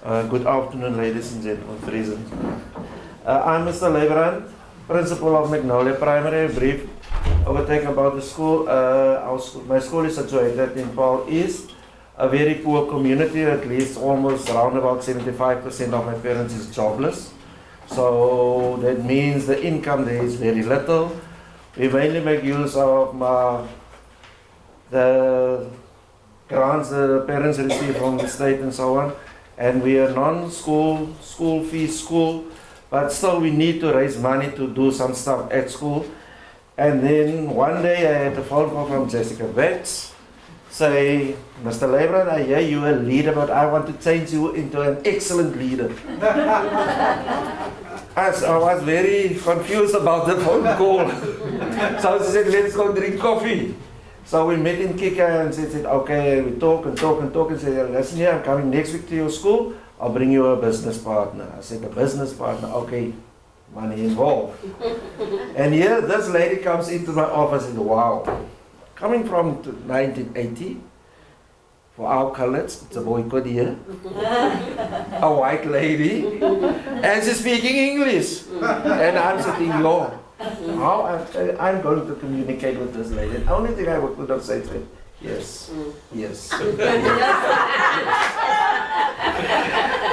Good afternoon, ladies and gentlemen present. I'm Mr. Leverand, principal of Magnolia Primary. Brief overtake about the school. My school is situated in Paul East, a very poor community. At least almost around about 75% of my parents is jobless. So that means the income there is very little. We mainly make use of the grants the parents receive from the state and so on. And we are school fees school, but still we need to raise money to do some stuff at school. And then one day I had a phone call from Jessica Betts, say, Mr. Leverand, I hear you a leader, but I want to change you into an excellent leader. I was very confused about the phone call. So she said, let's go drink coffee. So we met in Kika and she said, okay, we talk and said, listen here, I'm coming next week to your school, I'll bring you a business partner. I said, a business partner, okay, money involved. And here this lady comes into my office and said, wow, coming from 1980, for our colors, it's a boycott here, a white lady, and she's speaking English. And I'm sitting, yo, how I'm going to communicate with this lady. The only thing I could have said to her, yes, yes.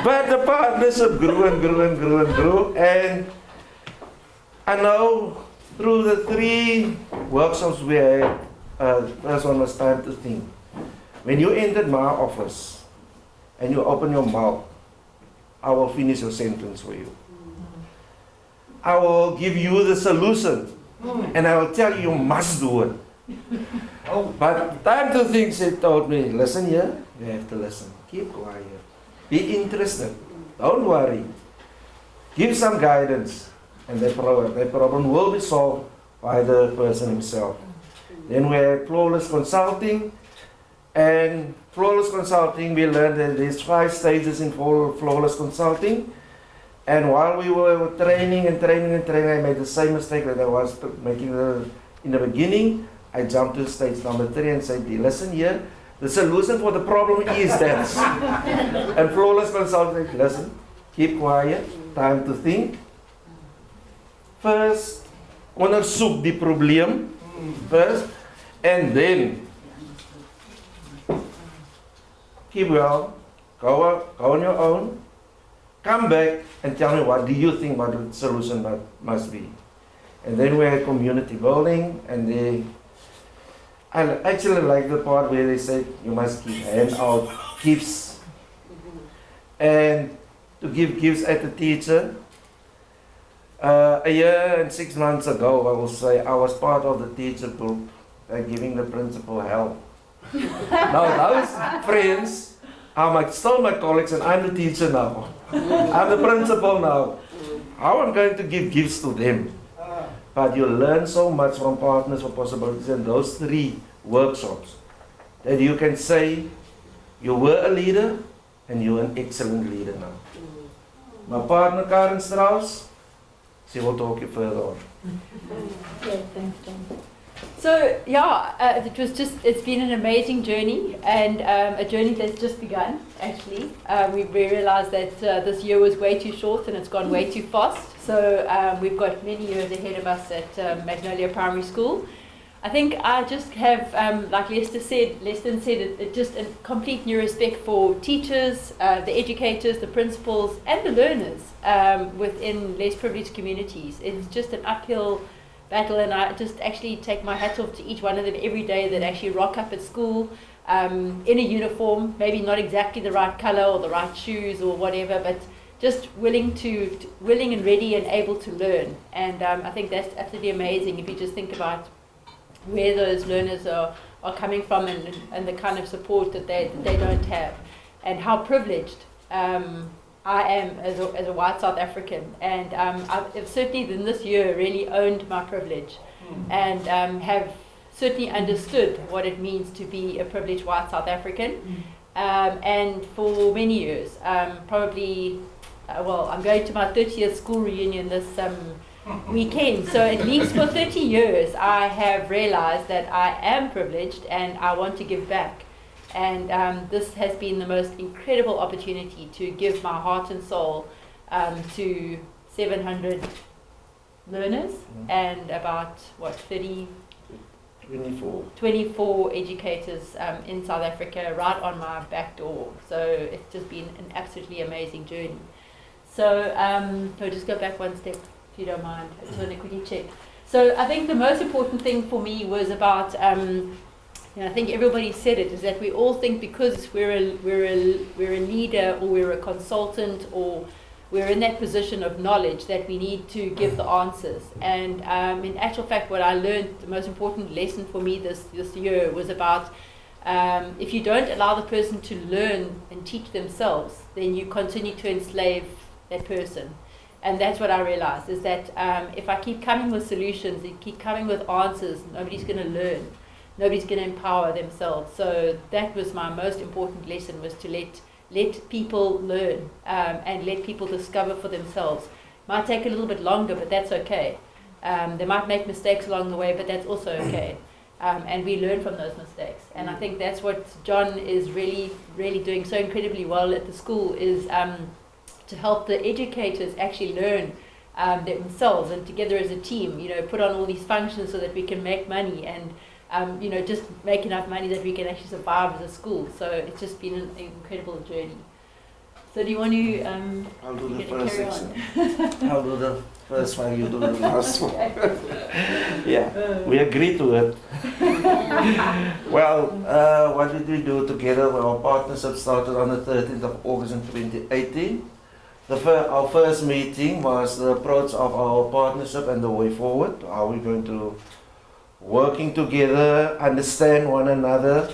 But the partnership grew and grew and grew and grew. And I know through the 3 workshops we had, the first one was time to think. When you entered my office and you open your mouth, I will finish your sentence for you. I will give you the solution and I will tell you you must do it. But time to think, she told me, listen here, you have to listen. Keep quiet. Be interested. Don't worry. Give some guidance and the problem will be solved by the person himself. Then we had flawless consulting. And flawless consulting, we learned that there's 5 stages in flawless consulting. And while we were training, I made the same mistake that I was making in the beginning. I jumped to stage number 3 and said, listen here, the solution for the problem is that. And flawless consulting, listen, keep quiet, time to think. First, onderzoek die probleem first, and then keep well, go on your own, come back and tell me what do you think what the solution must be. And then we had community building, and I actually like the part where they said you must hand out gifts. And to give gifts at the teacher, a year and 6 months ago, I will say, I was part of the teacher group giving the principal help. Now those friends are still my colleagues and I'm the teacher now. I'm the principal now. How am I going to give gifts to them? But you learn so much from Partners for Possibilities and those 3 workshops that you can say you were a leader and you're an excellent leader now. My partner Karen Strauss, she will talk you further on. Yeah, thanks, John. So yeah, it's been an amazing journey, and a journey that's just begun actually. We realized that this year was way too short and it's gone way too fast. So we've got many years ahead of us at Magnolia Primary School. I think I just have, like Leston said, just a complete new respect for teachers, the educators, the principals and the learners within less privileged communities. It's just an uphill battle, and I just actually take my hat off to each one of them every day that actually rock up at school in a uniform, maybe not exactly the right color or the right shoes or whatever, but just willing and ready and able to learn. And I think that's absolutely amazing if you just think about where those learners are coming from and the kind of support that they don't have, and how privileged I am as a white South African. And I've certainly in this year really owned my privilege and have certainly understood what it means to be a privileged white South African. And for many years, probably, I'm going to my 30th school reunion this weekend. So at least for 30 years, I have realized that I am privileged and I want to give back. And this has been the most incredible opportunity to give my heart and soul to 700 learners and about, 24 educators in South Africa, right on my back door. So it's just been an absolutely amazing journey. So I'll just go back one step, if you don't mind. I just want to quickly check. So I think the most important thing for me was about, I think everybody said it, is that we all think because we're a leader or we're a consultant or we're in that position of knowledge that we need to give the answers. And in actual fact, what I learned, the most important lesson for me this year was about if you don't allow the person to learn and teach themselves, then you continue to enslave that person. And that's what I realized, is that if I keep coming with solutions and keep coming with answers, nobody's going to learn. Nobody's going to empower themselves. So that was my most important lesson, was to let people learn and let people discover for themselves. Might take a little bit longer, but that's okay. They might make mistakes along the way, but that's also okay. And we learn from those mistakes. And I think that's what John is really, really doing so incredibly well at the school, is to help the educators actually learn themselves, and together as a team, put on all these functions so that we can make money and just make enough money that we can actually survive as a school. So it's just been an incredible journey. So do you want to I'll do the first section. I'll do the first one, you do the last one. Yeah, we agree to it. Well, what did we do together? Well, our partnership started on the 13th of August in 2018. Our first meeting was the approach of our partnership and the way forward. How we're going to working together, understand one another,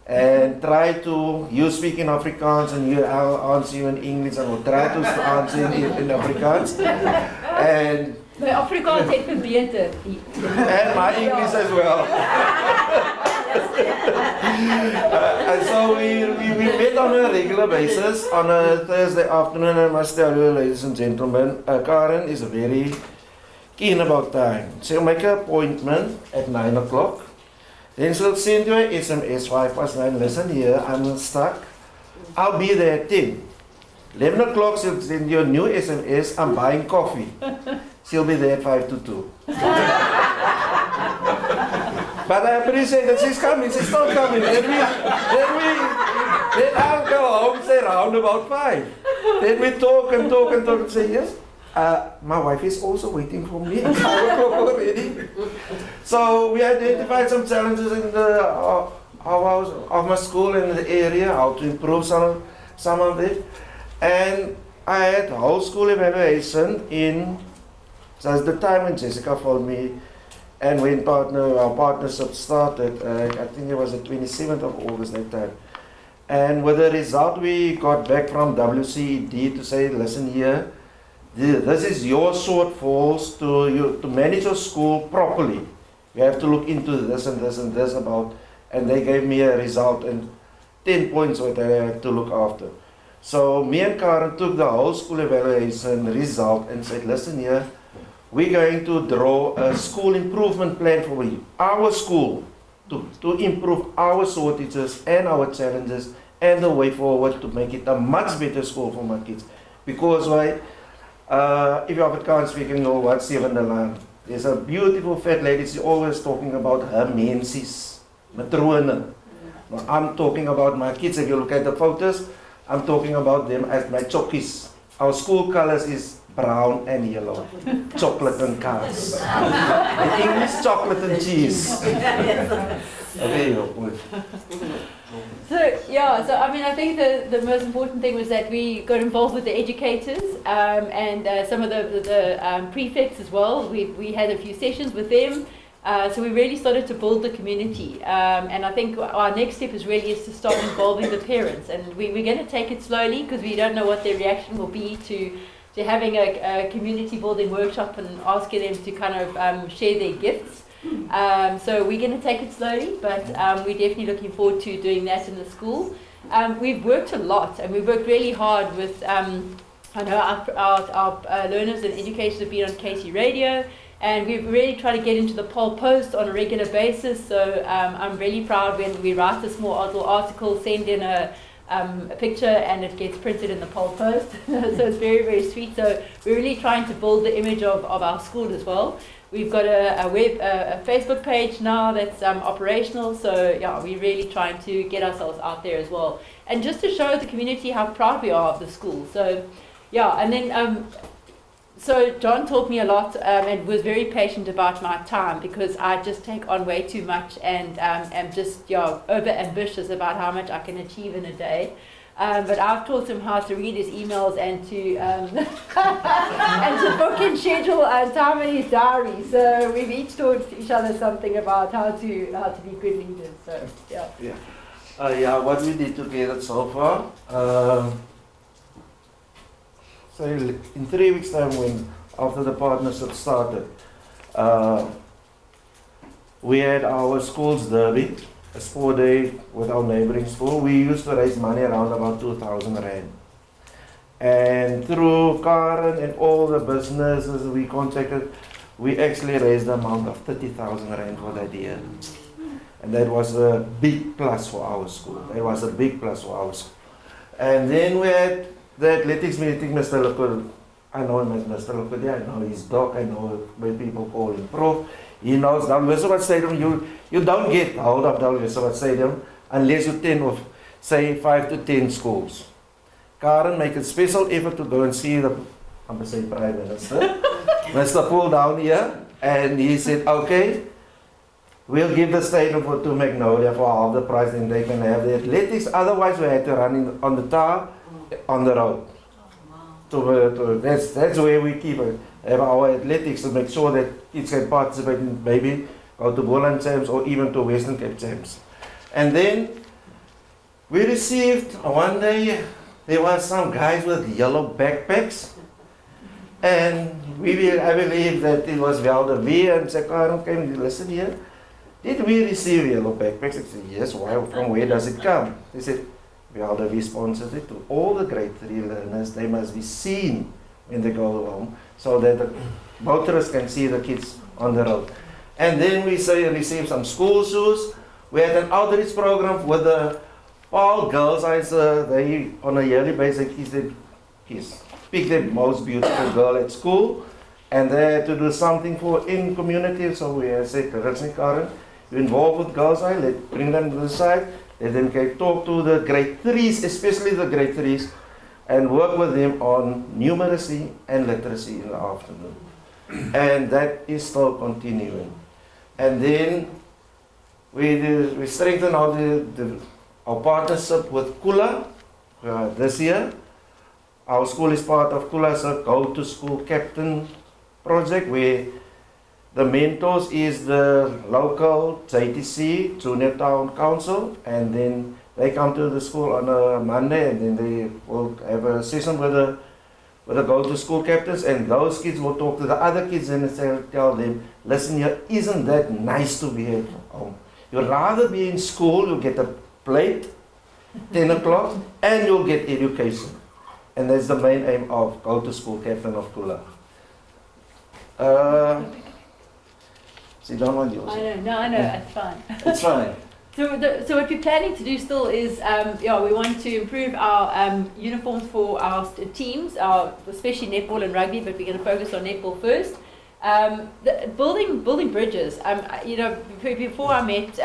and try to, you speak in Afrikaans and I'll answer you in English, and we'll try to answer in Afrikaans. And my Afrikaans het verbeter. And my English as well. And so we met on a regular basis on a Thursday afternoon, and I must tell you, ladies and gentlemen, Karen is very keen about time. She'll make an appointment at 9 o'clock. Then she'll send you an SMS 9:05. Listen here, I'm stuck. I'll be there at 10. 11 o'clock she'll send you a new SMS, I'm buying coffee. She'll be there at 5:55. But I appreciate that she's coming, she's still coming. Then I'll go home, say round about 5. Then we talk and say, yes. My wife is also waiting for me at 5 o'clock already. So we identified some challenges in of my school and the area, how to improve some of it. And I had a whole school evaluation so that's the time when Jessica phoned me, and when our partnership started, I think it was the 27th of August that time. And with the result we got back from WCED to say, listen here, this is your shortfalls to manage your school properly. You have to look into this and this and this about, and they gave me a result and 10 points what I had to look after. So me and Karen took the whole school evaluation result and said, listen here, we're going to draw a school improvement plan for you, our school, to improve our shortages and our challenges and the way forward to make it a much better school for my kids. Because why? If you Afrikaans speaking, you know what, Sevendelaan. There's a beautiful fat lady, she's always talking about her mensies, matrone. Now, I'm talking about my kids. If you look at the photos, I'm talking about them as my chokkies. Our school colors is brown and yellow, chocolate and cars. In English, chocolate and cheese. Okay, So I mean, I think the most important thing was that we got involved with the educators and some of the prefects as well. We had a few sessions with them. So we really started to build the community, and I think our next step is to start involving the parents, and we're going to take it slowly because we don't know what their reaction will be to having a community building workshop and asking them to kind of share their gifts. So we're going to take it slowly, but we're definitely looking forward to doing that in the school. We've worked a lot, and we've worked really hard with, I know our learners and educators have been on KC Radio, And we really try to get into the Pole Post on a regular basis. So I'm really proud when we write a small little article, send in a picture, and it gets printed in the Pole Post. So it's very, very sweet. So we're really trying to build the image of our school as well. We've got a Facebook page now that's operational. So yeah, we're really trying to get ourselves out there as well. And just to show the community how proud we are of the school. So yeah, and then so John taught me a lot and was very patient about my time, because I just take on way too much and am just over ambitious about how much I can achieve in a day. But I've taught him how to read his emails and to and to book and schedule time in his diary. So we've each taught each other something about how to be good leaders. So yeah. What we did together so far. So in 3 weeks' time, after the partnership started, we had our school's derby, a sport day with our neighboring school. We used to raise money around about 2,000 rand. And through Karen and all the businesses we contacted, we actually raised the amount of 30,000 rand for that year. And that was a big plus for our school. That was a big plus for our school. And then we had the athletics meeting, Mr. Lukud. I know him as Mr. Lukud, I know his dog, I know when people call him Prof. He knows down Westerwood Stadium, you don't get hold of down Westerwood Stadium unless you 10 of, say, 5 to 10 schools. Karen make a special effort to go and see the, I'm going to say Prime Minister, Mr. Paul down here, and he said, okay, we'll give the stadium to Magnolia for half the price, and they can have the athletics. Otherwise, we had to run on the tar, on the road. That's where we keep it. Have our athletics to make sure that kids can participate in, maybe go to Winelands Champs or even to Western Cape Champs. And then we received one day, there were some guys with yellow backpacks, and I believe that it was Velda V and Sekaran came, listen here, did we receive yellow backpacks? I said, yes, why, from where does it come? They said, Velda V sponsors it to all the grade 3 learners. They must be seen when they go home, so that the motorists can see the kids on the road. And then we received some school shoes. We had an outreach program with the all girls. They on a yearly basis pick the most beautiful girl at school, and they had to do something for in community. So we said, Karen, you involved with girls, bring them to the side. Let them talk to the grade 3s, especially the grade 3s, and work with them on numeracy and literacy in the afternoon. And that is still continuing. And then we strengthen our partnership with Kula this year. Our school is part of Kula's Go to School Captain project, where the mentors is the local JTC, Junior Town Council, and then they come to the school on a Monday, and then they will have a session with the Go to School captains, and those kids will talk to the other kids and tell them, listen here, isn't that nice to be at home? You'd rather be in school, you'll get a plate, 10 o'clock, and you'll get education. And that's the main aim of Go to School captain of Kula. So you don't want yours? I know, it's fine. It's fine. So what we're planning to do still is, we want to improve our uniforms for our teams, especially netball and rugby, but we're going to focus on netball first. Building bridges. Before I met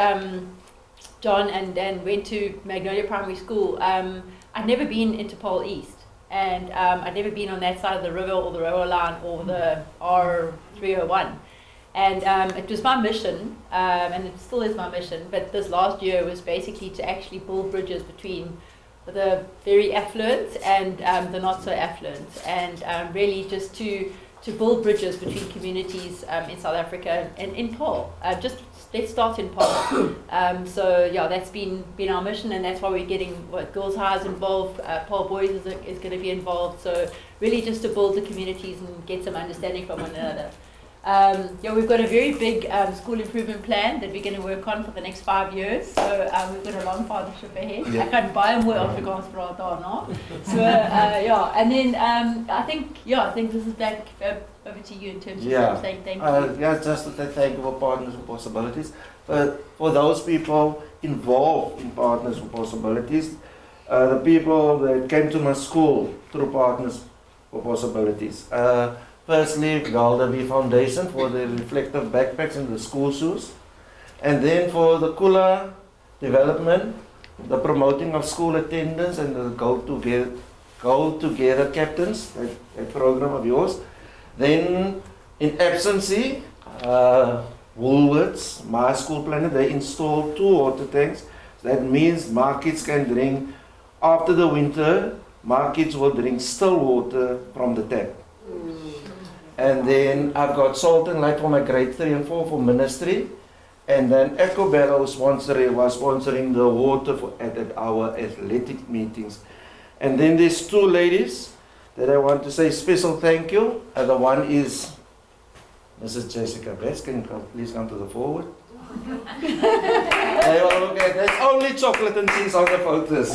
John and went to Magnolia Primary School, I'd never been into Pole East, and I'd never been on that side of the river or the railway line or the R301. And it was my mission, and it still is my mission, but this last year was basically to actually build bridges between the very affluent and the not so affluent, and really just to build bridges between communities in South Africa and in Pole. Let's start in Pole. That's been our mission, and that's why we're getting Girls High is involved, Pole Boys is going to be involved, so really just to build the communities and get some understanding from one another. Yeah, we've got a very big school improvement plan that we're going to work on for the next 5 years. So we've got a long partnership ahead. Yeah. Ek kan baie mooi Afrikaans praat daarna. So yeah, and then I think this is back over to you in terms of saying thank you. Yeah, just to say thank you for Partners with Possibilities. But for those people involved in Partners with Possibilities, the people that came to my school through Partners for Possibilities. Firstly, Galdavi Foundation for the reflective backpacks and the school shoes. And then for the Kula development, the promoting of school attendance and the Go Together captains, that program of yours. Then in absency, Woolworths, my school planet, they installed 2 water tanks. That means my kids can drink, after the winter, my kids will drink still water from the tap. And then I've got Salt and Light for my grade 3 and 4 for ministry. And then Ecobello was sponsoring the water at our athletic meetings. And then there's 2 ladies that I want to say special thank you. The one is Mrs. Jessica Best. Can you please come to the forward? Hey, well, okay, there's only chocolate and cheese on the photos.